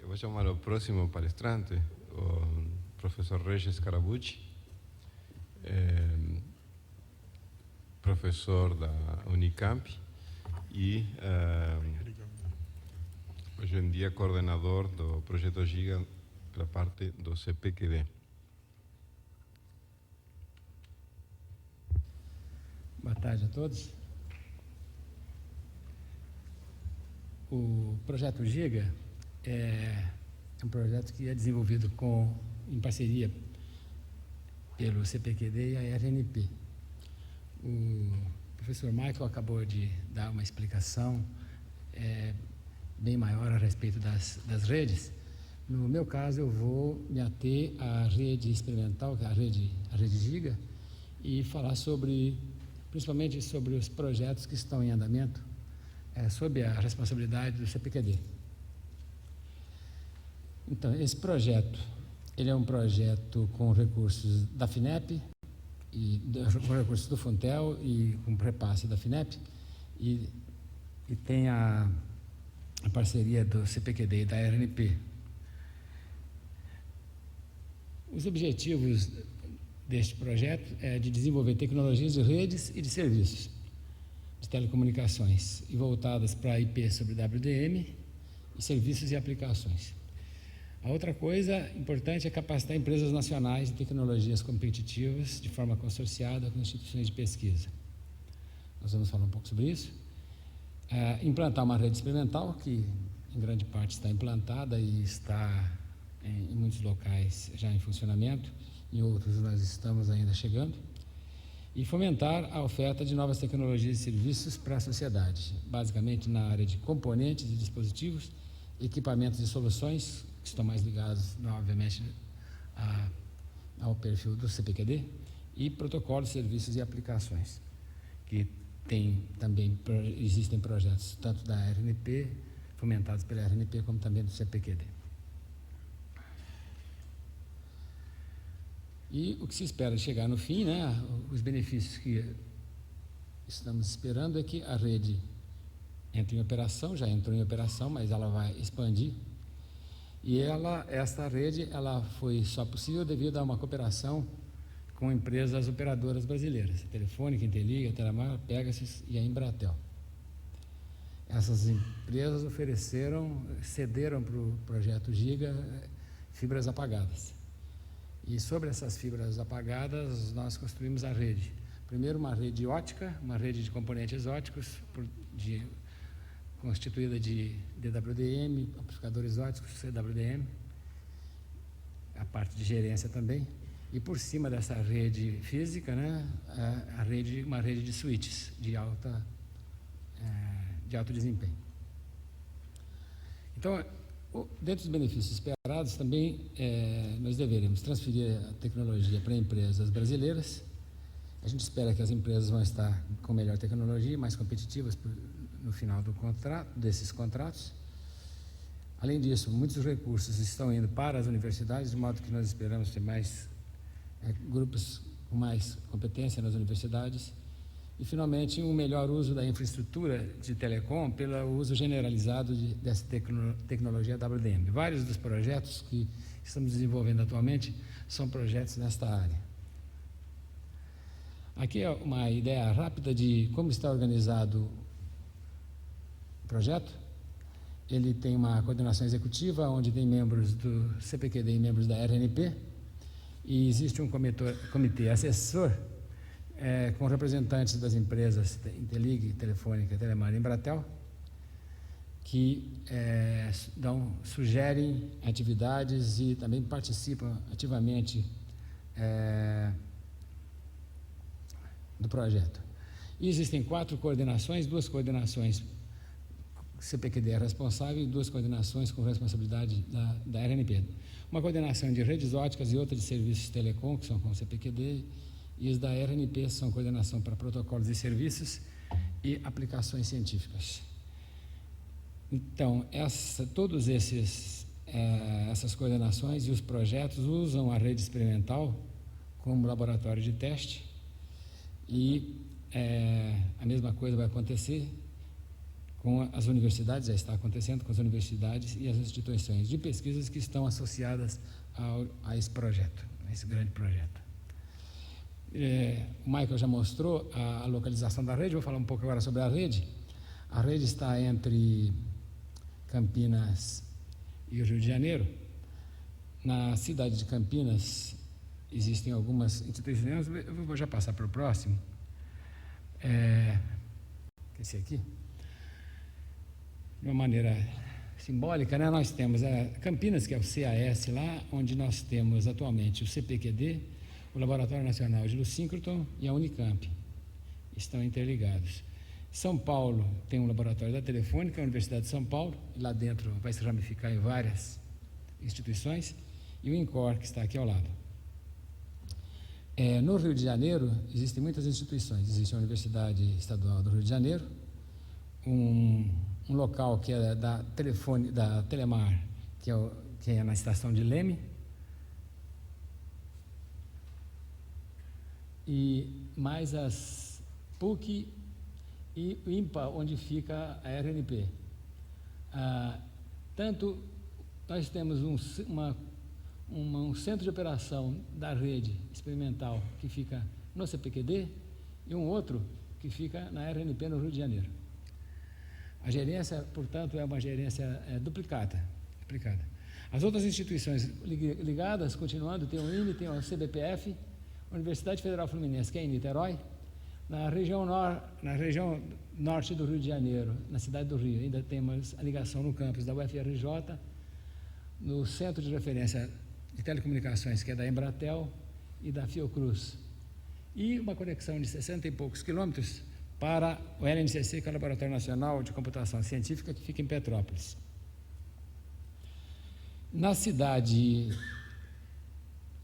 vou chamar o próximo palestrante, o professor Regis Carabucci, professor da Unicamp e hoje em dia coordenador do projeto Giga pela parte do CPQD. Boa tarde a todos. O projeto Giga é um projeto que é desenvolvido em parceria pelo CPQD e a RNP. O professor Michael acabou de dar uma explicação bem maior a respeito das redes. No meu caso, eu vou me ater à rede experimental, que é a rede Giga, e falar principalmente sobre os projetos que estão em andamento, sob a responsabilidade do CPQD. Então, esse projeto, ele é um projeto com recursos da FINEP, com recursos do Funtel e com repasse da FINEP, e tem a parceria do CPQD e da RNP. Os objetivos deste projeto é de desenvolver tecnologias de redes e de serviços de telecomunicações e voltadas para IP sobre WDM e serviços e aplicações. A outra coisa importante é capacitar empresas nacionais de tecnologias competitivas de forma consorciada com instituições de pesquisa. Nós vamos falar um pouco sobre isso. Implantar uma rede experimental que em grande parte está implantada e está em muitos locais já em funcionamento, em outros nós estamos ainda chegando, e fomentar a oferta de novas tecnologias e serviços para a sociedade, basicamente na área de componentes e dispositivos, equipamentos e soluções, que estão mais ligados, obviamente, ao perfil do CPQD, e protocolos, serviços e aplicações, que existem projetos tanto da RNP, fomentados pela RNP, como também do CPQD. E o que se espera chegar no fim, os benefícios que estamos esperando é que a rede entre em operação, já entrou em operação, mas ela vai expandir. E esta rede foi só possível devido a uma cooperação com empresas operadoras brasileiras, a Telefônica, Inteliga, a Telemar, Pegasus e a Embratel. Essas empresas cederam para o projeto Giga fibras apagadas. E sobre essas fibras apagadas, nós construímos a rede. Primeiro, uma rede ótica, uma rede de componentes óticos, constituída de DWDM, amplificadores óticos, CWDM, a parte de gerência também. E por cima dessa rede física, uma rede de switches de alto desempenho. Então, dentro dos benefícios esperados, também nós deveremos transferir a tecnologia para empresas brasileiras. A gente espera que as empresas vão estar com melhor tecnologia, mais competitivas no final desses contratos. Além disso, muitos recursos estão indo para as universidades, de modo que nós esperamos ter mais grupos com mais competência nas universidades. E, finalmente, um melhor uso da infraestrutura de telecom pelo uso generalizado dessa tecnologia WDM. Vários dos projetos que estamos desenvolvendo atualmente são projetos nesta área. Aqui é uma ideia rápida de como está organizado o projeto. Ele tem uma coordenação executiva, onde tem membros do CPQD e membros da RNP, e existe um comitê assessor com representantes das empresas Intelig, Telefônica, Telemar e Embratel, que sugerem atividades e também participam ativamente do projeto. E existem 4 coordenações, 2 coordenações CPQD é responsável e 2 coordenações com responsabilidade da RNP. Uma coordenação de redes óticas e outra de serviços de telecom, que são com o CPQD, e os da RNP são coordenação para protocolos e serviços e aplicações científicas. Então, todas essas coordenações e os projetos usam a rede experimental como laboratório de teste, e a mesma coisa vai acontecer com as universidades, já está acontecendo com as universidades e as instituições de pesquisas que estão associadas a esse projeto, a esse grande projeto. O Michael já mostrou a localização da rede, vou falar um pouco agora sobre a rede. A rede está entre Campinas e o Rio de Janeiro. Na cidade de Campinas existem algumas instituições, eu vou já passar para o próximo. Esse aqui. De uma maneira simbólica, né, nós temos Campinas, que é o CAS lá, onde nós temos atualmente o CPQD, o Laboratório Nacional de Luz Síncroton e a Unicamp. Estão interligados. São Paulo tem um laboratório da Telefônica, a Universidade de São Paulo, e lá dentro vai se ramificar em várias instituições, e o INCOR, que está aqui ao lado. No Rio de Janeiro, existem muitas instituições. Existe a Universidade Estadual do Rio de Janeiro, um local que é da Telemar, que é na estação de Leme, e mais as PUC e o IMPA, onde fica a RNP. Tanto nós temos um centro de operação da rede experimental que fica no CPQD e um outro que fica na RNP no Rio de Janeiro. A gerência, portanto, é uma gerência duplicada. As outras instituições ligadas, continuando, tem o INE, tem o CBPF, a Universidade Federal Fluminense, que é em Niterói, na região norte do Rio de Janeiro, na cidade do Rio, ainda temos a ligação no campus da UFRJ, no Centro de Referência de Telecomunicações, que é da Embratel e da Fiocruz, e uma conexão de 60 e poucos quilômetros para o LNCC, que é o Laboratório Nacional de Computação Científica, que fica em Petrópolis. A cidade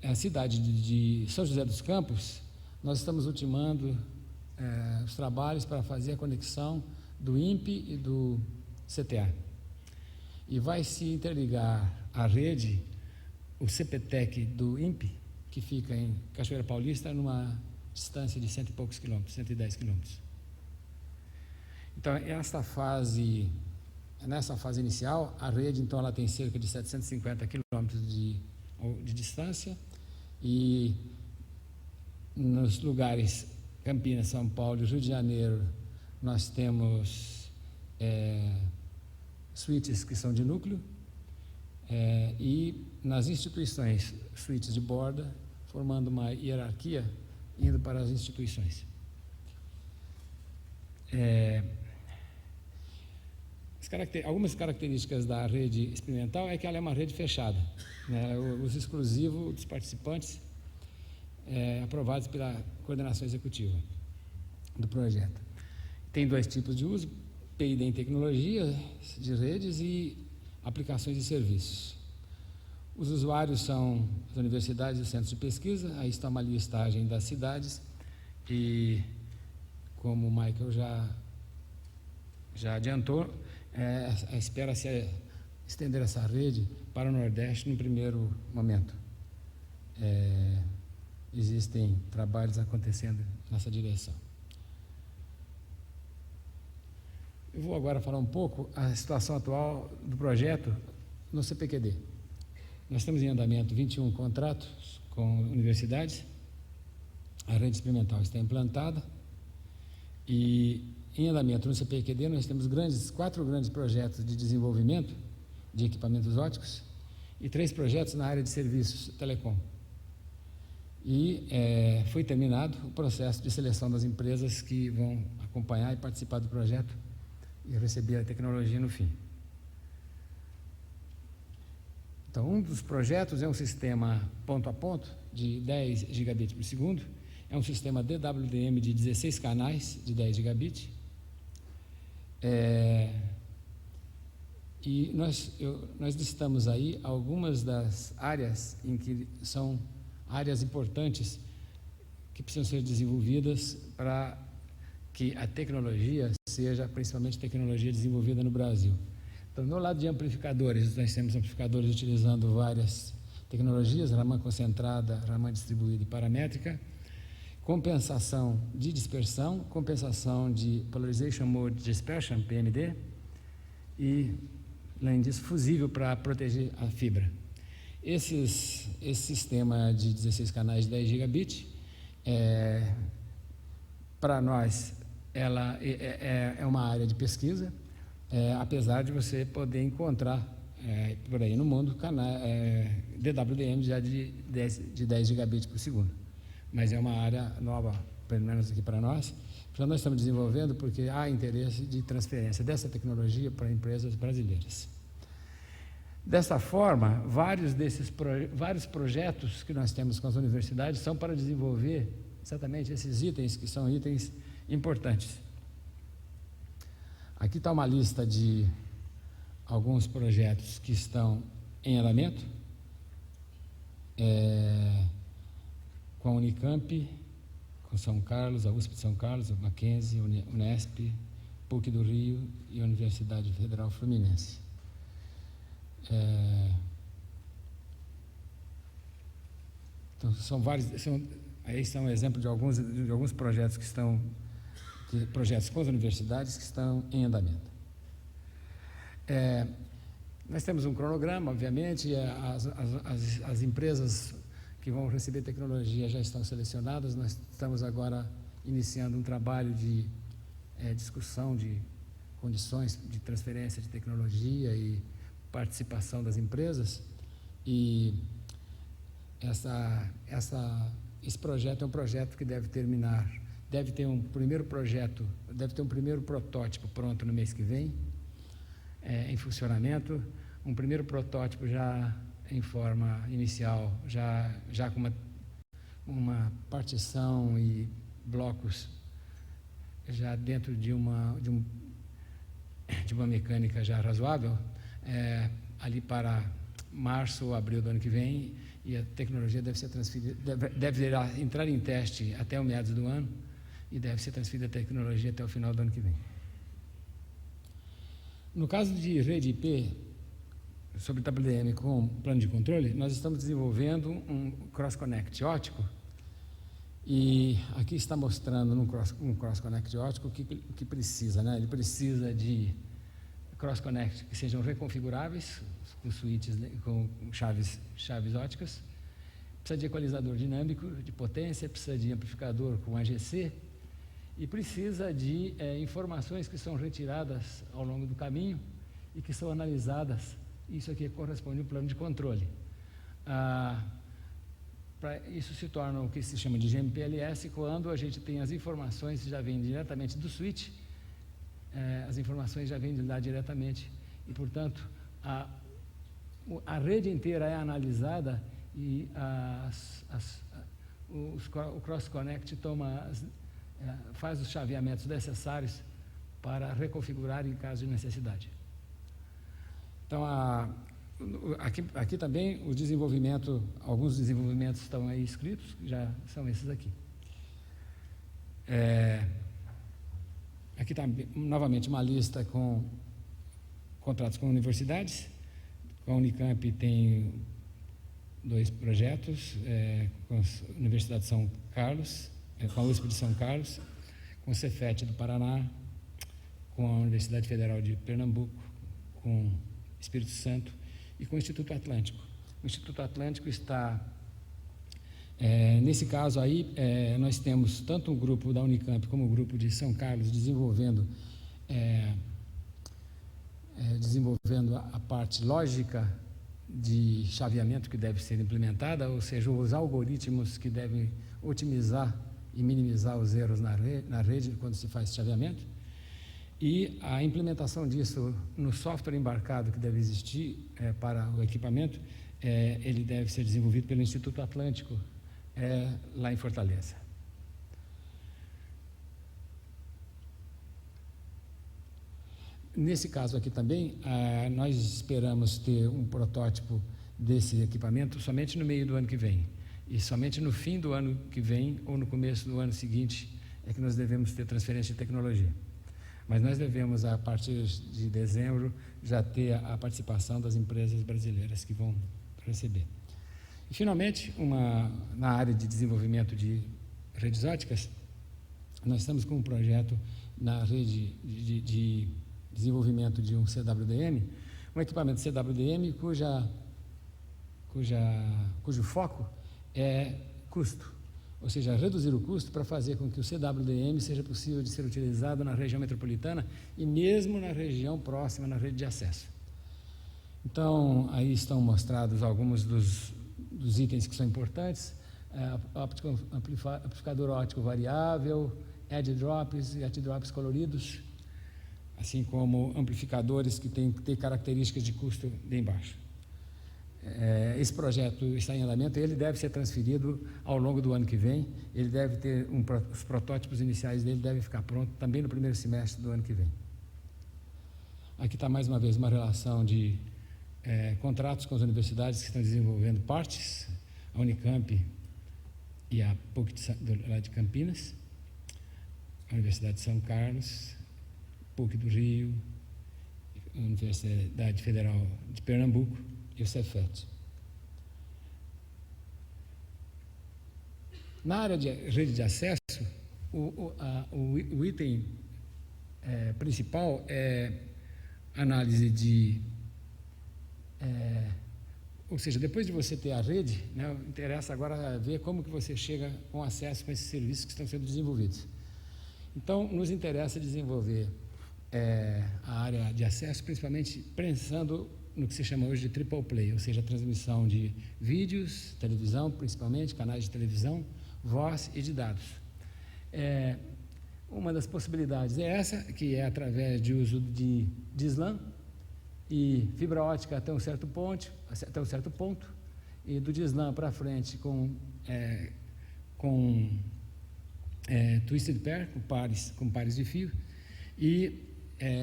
de São José dos Campos, nós estamos ultimando os trabalhos para fazer a conexão do INPE e do CTA. E vai se interligar à rede, o CPTEC do INPE, que fica em Cachoeira Paulista, numa distância de 100 e poucos quilômetros, 110 quilômetros. Então, nessa fase inicial, a rede, então, ela tem cerca de 750 quilômetros de distância, e nos lugares Campinas, São Paulo e Rio de Janeiro, nós temos switches que são de núcleo, e nas instituições, switches de borda, formando uma hierarquia, indo para as instituições. Algumas características da rede experimental é que ela é uma rede fechada, né? O uso exclusivo dos participantes aprovados pela coordenação executiva do projeto. Tem dois tipos de uso: P&D em tecnologia de redes e aplicações e serviços. Os usuários são as universidades e os centros de pesquisa. Aí está uma listagem das cidades, e como o Michael já adiantou, espera-se estender essa rede para o Nordeste no primeiro momento. Existem trabalhos acontecendo nessa direção. Eu vou agora falar um pouco a situação atual do projeto no CPQD. Nós temos em andamento 21 contratos com universidades, a rede experimental está implantada, e em andamento no CPQD nós temos 4 grandes projetos de desenvolvimento de equipamentos ópticos e 3 projetos na área de serviços telecom. E foi terminado o processo de seleção das empresas que vão acompanhar e participar do projeto e receber a tecnologia no fim. Então, um dos projetos é um sistema ponto a ponto de 10 gigabits por segundo, é um sistema DWDM de 16 canais de 10 gigabits, e nós listamos aí algumas das áreas em que são áreas importantes que precisam ser desenvolvidas para que a tecnologia seja principalmente tecnologia desenvolvida no Brasil. Então, no lado de amplificadores, nós temos amplificadores utilizando várias tecnologias, Raman concentrada, Raman distribuída e paramétrica, compensação de dispersão, compensação de Polarization Mode Dispersion, PMD, e, além disso, fusível para proteger a fibra. Esse sistema de 16 canais de 10 gigabit, para nós, ela é uma área de pesquisa, apesar de você poder encontrar por aí no mundo DWDM já de 10 gigabits por segundo. Mas é uma área nova, pelo menos aqui para nós. Então, nós estamos desenvolvendo porque há interesse de transferência dessa tecnologia para empresas brasileiras. Dessa forma, vários projetos que nós temos com as universidades são para desenvolver exatamente esses itens, que são itens importantes. Aqui está uma lista de alguns projetos que estão em andamento, com a Unicamp, com São Carlos, a USP de São Carlos, a Mackenzie, Unesp, PUC do Rio e a Universidade Federal Fluminense. Então, aí são um exemplo de alguns projetos projetos com as universidades que estão em andamento. Nós temos um cronograma, obviamente, as empresas que vão receber tecnologia já estão selecionadas. Nós estamos agora iniciando um trabalho de discussão de condições de transferência de tecnologia e participação das empresas, e esse projeto é um projeto que deve ter um primeiro protótipo pronto no mês que vem, em funcionamento, um primeiro protótipo já em forma inicial, já com uma partição e blocos já dentro de uma mecânica já razoável, ali para março ou abril do ano que vem, e a tecnologia deve ser transferida, deve entrar em teste até o meados do ano, e deve ser transferida a tecnologia até o final do ano que vem. No caso de rede IP, sobre WDM com plano de controle, nós estamos desenvolvendo um cross-connect óptico, e aqui está mostrando um cross-connect óptico o que precisa, né? Ele precisa de cross-connect que sejam reconfiguráveis, com switches, com chaves óticas, precisa de equalizador dinâmico de potência, precisa de amplificador com AGC, e precisa de informações que são retiradas ao longo do caminho e que são analisadas. Isso aqui corresponde ao plano de controle. Isso se torna o que se chama de GMPLS, quando a gente tem as informações que já vêm diretamente do switch, as informações já vêm de lá diretamente, e, portanto, a rede inteira é analisada, e o cross-connect faz os chaveamentos necessários para reconfigurar em caso de necessidade. Então, aqui também alguns desenvolvimentos estão aí escritos, já são esses aqui. Aqui está novamente uma lista com contratos com universidades. Com a Unicamp tem 2 projetos, com a Universidade de São Carlos, com a USP de São Carlos, com o Cefet do Paraná, com a Universidade Federal de Pernambuco, com Espírito Santo e com o Instituto Atlântico. O Instituto Atlântico está, nesse caso aí, nós temos tanto o grupo da Unicamp como o grupo de São Carlos desenvolvendo a parte lógica de chaveamento que deve ser implementada, ou seja, os algoritmos que devem otimizar e minimizar os erros na rede quando se faz chaveamento, e a implementação disso no software embarcado que deve existir para o equipamento, ele deve ser desenvolvido pelo Instituto Atlântico, lá em Fortaleza. Nesse caso aqui também, nós esperamos ter um protótipo desse equipamento somente no meio do ano que vem, e somente no fim do ano que vem ou no começo do ano seguinte é que nós devemos ter transferência de tecnologia. Mas nós devemos, a partir de dezembro, já ter a participação das empresas brasileiras que vão receber. E, finalmente, na área de desenvolvimento de redes ópticas, nós estamos com um projeto na rede de desenvolvimento de um CWDM, um equipamento CWDM cujo foco é custo, ou seja, reduzir o custo para fazer com que o CWDM seja possível de ser utilizado na região metropolitana e mesmo na região próxima, na rede de acesso. Então, aí estão mostrados alguns dos itens que são importantes: amplificador óptico variável, edge drops e edge drops coloridos, assim como amplificadores que têm que ter características de custo bem baixo. Esse projeto está em andamento, ele deve ser transferido ao longo do ano que vem, ele deve ter os protótipos iniciais dele devem ficar prontos também no primeiro semestre do ano que vem. Aqui está mais uma vez uma relação de contratos com as universidades que estão desenvolvendo partes, a Unicamp e a PUC lá de Campinas, a Universidade de São Carlos, PUC do Rio, a Universidade Federal de Pernambuco e o Cefet. Na área de rede de acesso, o item principal é análise de... ou seja, depois de você ter a rede, né, interessa agora ver como que você chega com acesso com esses serviços que estão sendo desenvolvidos. Então, nos interessa desenvolver a área de acesso, principalmente pensando no que se chama hoje de triple play, ou seja, a transmissão de vídeos, televisão, principalmente, canais de televisão, voz e de dados. Uma das possibilidades é essa, que é através de uso de SLAM e fibra ótica até um certo ponto, e do SLAM para frente com twisted pair, com pares de fio, e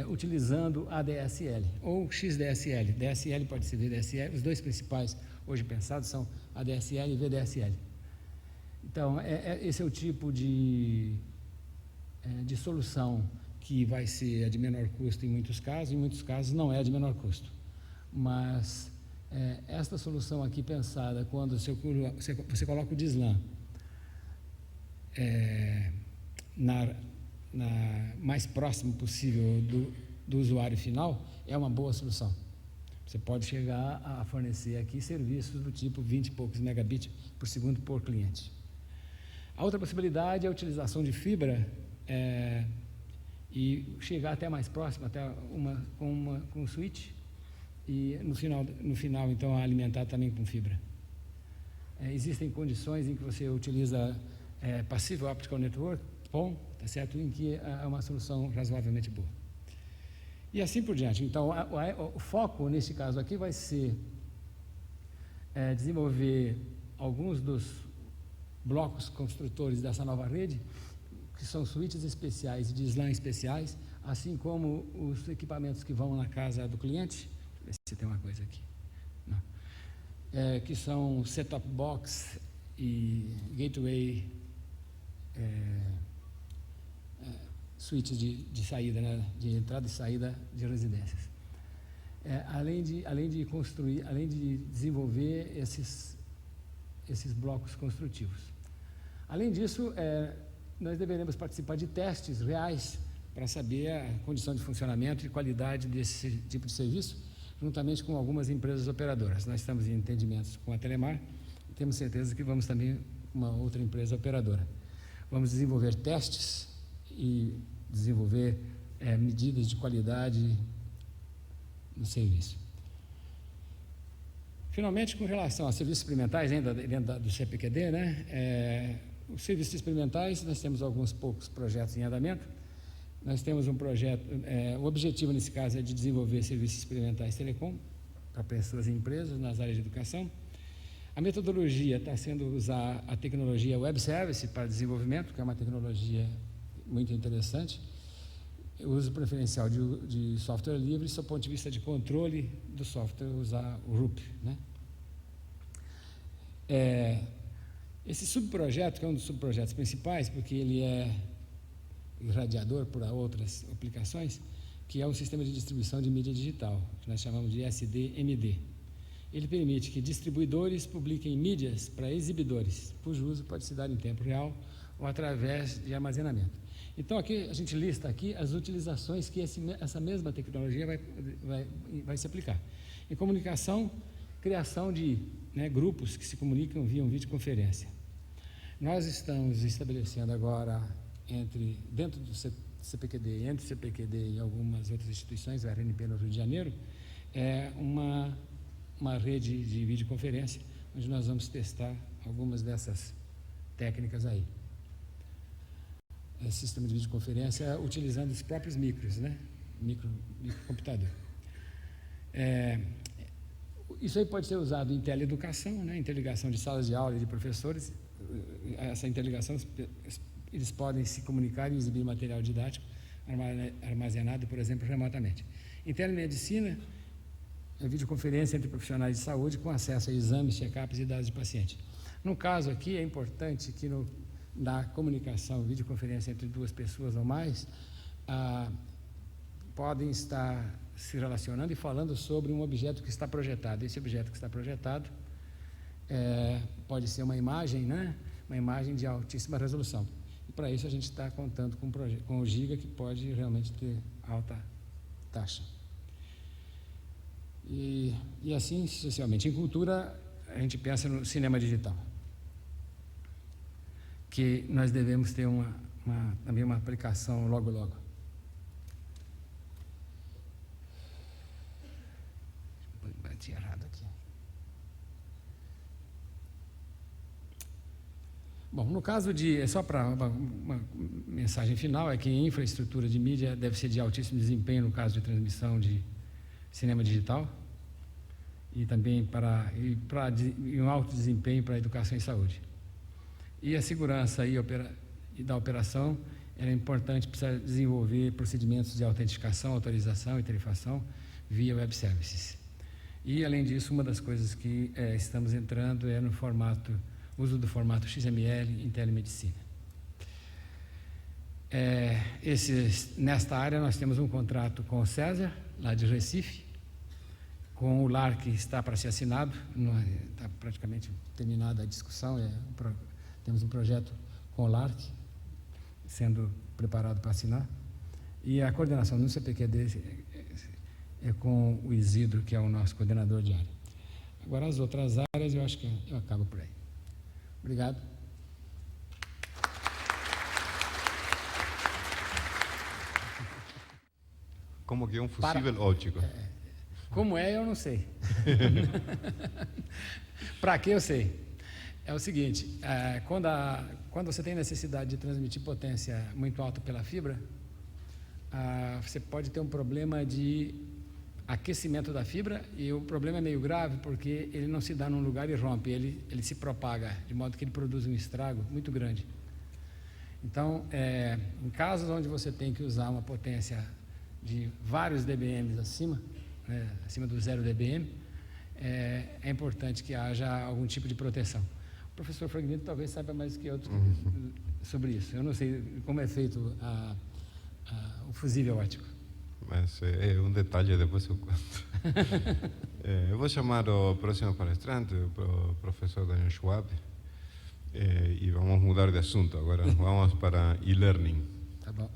utilizando ADSL ou XDSL. DSL pode ser VDSL, os dois principais hoje pensados são ADSL e VDSL. Então, esse é o tipo de solução que vai ser a de menor custo em muitos casos não é a de menor custo. Mas esta solução aqui pensada, quando você coloca o DSLAM mais próximo possível do usuário final, é uma boa solução. Você pode chegar a fornecer aqui serviços do tipo 20 e poucos megabits por segundo por cliente. A outra possibilidade é a utilização de fibra e chegar até mais próximo, até com um switch, e no final então alimentar também com fibra. Existem condições em que você utiliza Passive Optical Network, PON, tá certo? Em que é uma solução razoavelmente boa. E assim por diante. Então, o foco nesse caso aqui vai ser desenvolver alguns dos blocos construtores dessa nova rede, que são switches especiais de SLAM especiais, assim como os equipamentos que vão na casa do cliente. Deixa eu ver se tem uma coisa aqui. Não. Que são set-top box e gateway, switches de saída, né, de entrada e saída de residências. Além de construir, além de desenvolver esses blocos construtivos. Além disso, nós deveremos participar de testes reais para saber a condição de funcionamento e qualidade desse tipo de serviço, juntamente com algumas empresas operadoras. Nós estamos em entendimentos com a Telemar e temos certeza que vamos também com uma outra empresa operadora. Vamos desenvolver testes e desenvolver medidas de qualidade no serviço. Finalmente, com relação a serviços experimentais, ainda dentro do CPQD, né, os serviços experimentais, nós temos alguns poucos projetos em andamento. Nós temos um projeto, o objetivo nesse caso é de desenvolver serviços experimentais telecom para pessoas e empresas nas áreas de educação. A metodologia está sendo usar a tecnologia Web Service para desenvolvimento, que é uma tecnologia muito interessante. O uso preferencial de software livre, do ponto de vista de controle do software, usar o RUP, né? Esse subprojeto, que é um dos subprojetos principais, porque ele é irradiador para outras aplicações, que é o sistema de distribuição de mídia digital, que nós chamamos de SDMD. Ele permite que distribuidores publiquem mídias para exibidores, cujo uso pode se dar em tempo real ou através de armazenamento. Então, aqui a gente lista aqui as utilizações que essa mesma tecnologia vai se aplicar. Em comunicação, criação de grupos que se comunicam via videoconferência. Nós estamos estabelecendo agora, dentro do CPQD, entre o CPQD e algumas outras instituições, a RNP no Rio de Janeiro, uma rede de videoconferência, onde nós vamos testar algumas dessas técnicas aí. Esse sistema de videoconferência utilizando os próprios micros, microcomputador. Isso aí pode ser usado em teleeducação, interligação de salas de aula e de professores. Essa interligação, eles podem se comunicar e exibir material didático armazenado, por exemplo, remotamente. Em telemedicina, a videoconferência entre profissionais de saúde com acesso a exames, check-ups e dados de paciente. No caso aqui, é importante que na comunicação, videoconferência entre duas pessoas ou mais, podem estar se relacionando e falando sobre um objeto que está projetado. Esse objeto que está projetado pode ser uma imagem, uma imagem de altíssima resolução. E para isso a gente está contando com o Giga, que pode realmente ter alta taxa. E assim sucessivamente. Em cultura, a gente pensa no cinema digital, que nós devemos ter também uma aplicação logo. Bati errado aqui. Bom, no caso só para uma mensagem final, é que a infraestrutura de mídia deve ser de altíssimo desempenho no caso de transmissão de cinema digital e também e um alto desempenho para a educação e saúde. E a segurança da operação é importante, precisa desenvolver procedimentos de autenticação, autorização e tarifação via web services. E, além disso, uma das coisas que estamos entrando é no uso do formato XML em telemedicina. Nesta área, nós temos um contrato com o César, lá de Recife, com o LAR, que está para ser assinado, está praticamente terminada a discussão, temos um projeto com o LARC, sendo preparado para assinar, e a coordenação no CPQD é com o Isidro, que é o nosso coordenador de área. Agora, as outras áreas, eu acho que eu acabo por aí. Obrigado. Como que é um fusível óptico? Como eu não sei. Para que eu sei? É o seguinte, quando você tem necessidade de transmitir potência muito alta pela fibra, você pode ter um problema de aquecimento da fibra, e o problema é meio grave porque ele não se dá num lugar e rompe, ele se propaga, de modo que ele produz um estrago muito grande. Então, em casos onde você tem que usar uma potência de vários dBm acima do 0 dBm, é importante que haja algum tipo de proteção. O professor Fragmento talvez saiba mais que eu sobre isso. Eu não sei como é feito o fusível óptico. Mas é um detalhe, depois eu conto. Eu vou chamar o próximo palestrante, o professor Daniel Schwab, e vamos mudar de assunto agora. Vamos para e-learning. Tá bom.